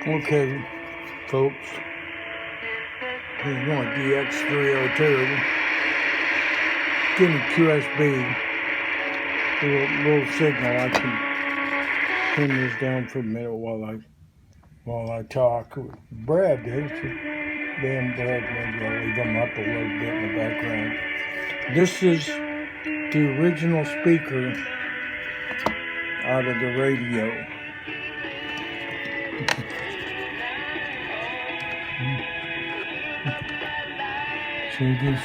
Okay, folks, here's one DX-302. Give me QSB, little signal. I can pin this down for a minute while I talk. Brad did. Damn Brad, maybe I'll leave him up a little bit in the background. This is the original speaker out of the radio. See, this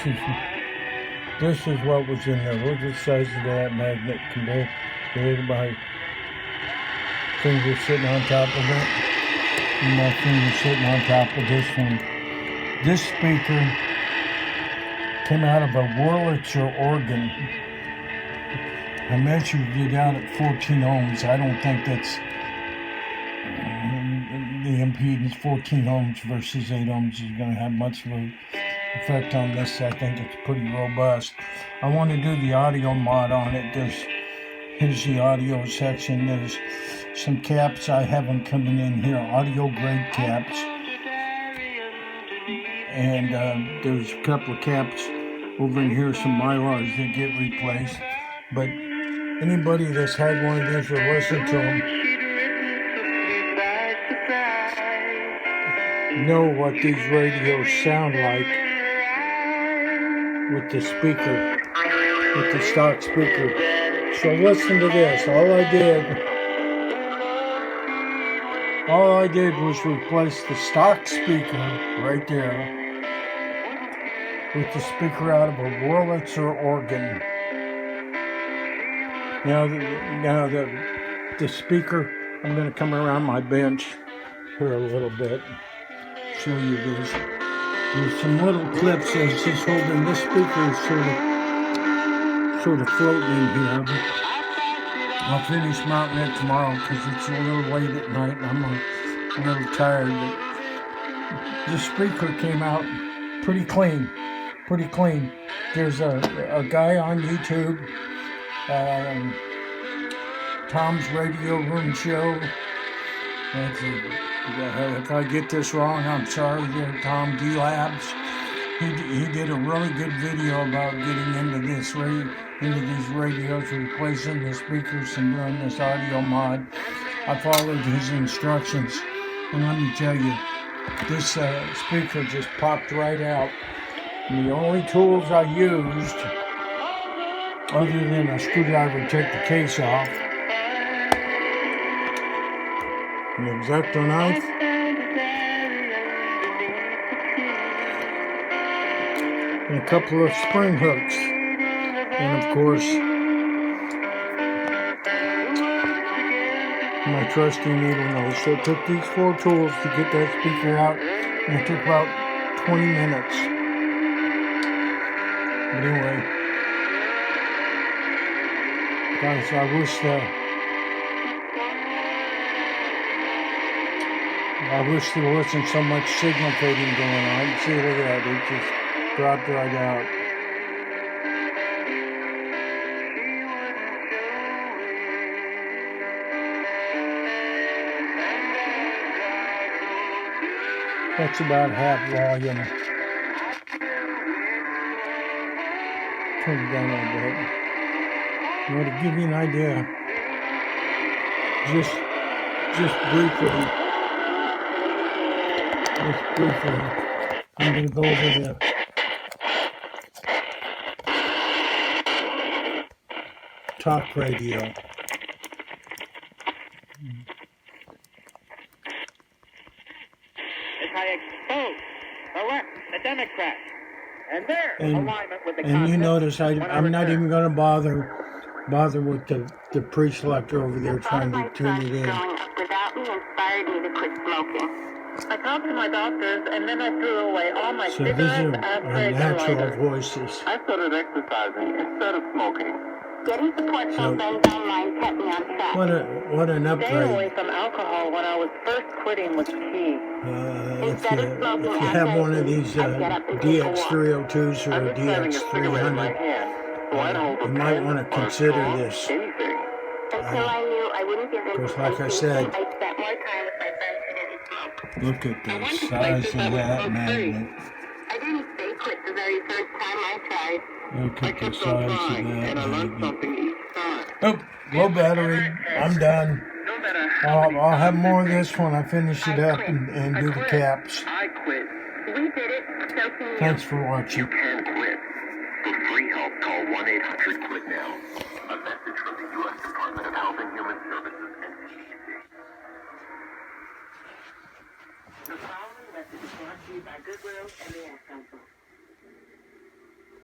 is what was in there. Look at the size of that magnet compared to my finger sitting on top of it. And my finger sitting on top of this one. This speaker came out of a Wurlitzer organ. I measured it out at 14 ohms. I don't think that's the impedance. 14 ohms versus 8 ohms is going to have much of an effect on this. I think it's pretty robust. I want to do the audio mod on it. Here's the audio section. There's some caps I have them coming in here, audio grade caps. And there's a couple of caps over in here, some Mylars that get replaced. But anybody that's had one of these will listen to them, know what these radios sound like with the speaker, with the stock speaker. So listen to this. All I did was replace the stock speaker right there with the speaker out of a Wurlitzer organ. Now the speaker, I'm going to come around my bench here a little bit, show you this. There's some little clips that's just holding this speaker sort of floating in here. I'll finish mounting it tomorrow because it's a little late at night and I'm a little tired. But the speaker came out pretty clean. There's a guy on YouTube, Tom's Radio Room Show. If I get this wrong, I'm sorry there, Tom D Labs. He did a really good video about getting into these radios, replacing the speakers and doing this audio mod. I followed his instructions, and let me tell you, this speaker just popped right out. And the only tools I used, other than a screwdriver to take the case off, an X-Acto knife, and a couple of spring hooks, and of course my trusty needle nose. So it took these 4 tools to get that speaker out, and it took about 20 minutes. But anyway, guys, I wish there wasn't so much signal fading going on. See, look at that, it just dropped right out. That's about half volume. Turn it down a little bit. You know, to give you an idea, just briefly, I'm going to go over the talk radio. As I expose the left, the Democrats, and their alignment with the and you notice I'm not even going to bother with the pre-selector over there trying to tune it in. Without me inspired me to quit smoking. I talked to my doctors, and then I threw away all my so these are natural voices. I started exercising instead of smoking. Getting support So, from friends online kept me on track. what an Staying away upgrade. from alcohol when I was first quitting was key. If you have one of these DX-302s or a DX-300, you might want to consider this. Until I knew I wouldn't give in. Because like I said, I spent more time with my friends who didn't smoke. Look at I the went to size places of that were that smoke-free. magnet. I didn't stay quit the very first time I tried. Look I at the kept on size trying, of that and I learned magnet. something each time. Oh, low battery. I'm done. No matter how many I'll have times more of you this think, when I finish it I up quit. and I do the quit. caps. I quit. We did it, so can you. Thanks for You watching. can quit. For free help, call 1-800-QUIT now. A message from the U.S. Department of Health and Human Services and CDC. The following message is brought to you by Goodwill and the Ad Council.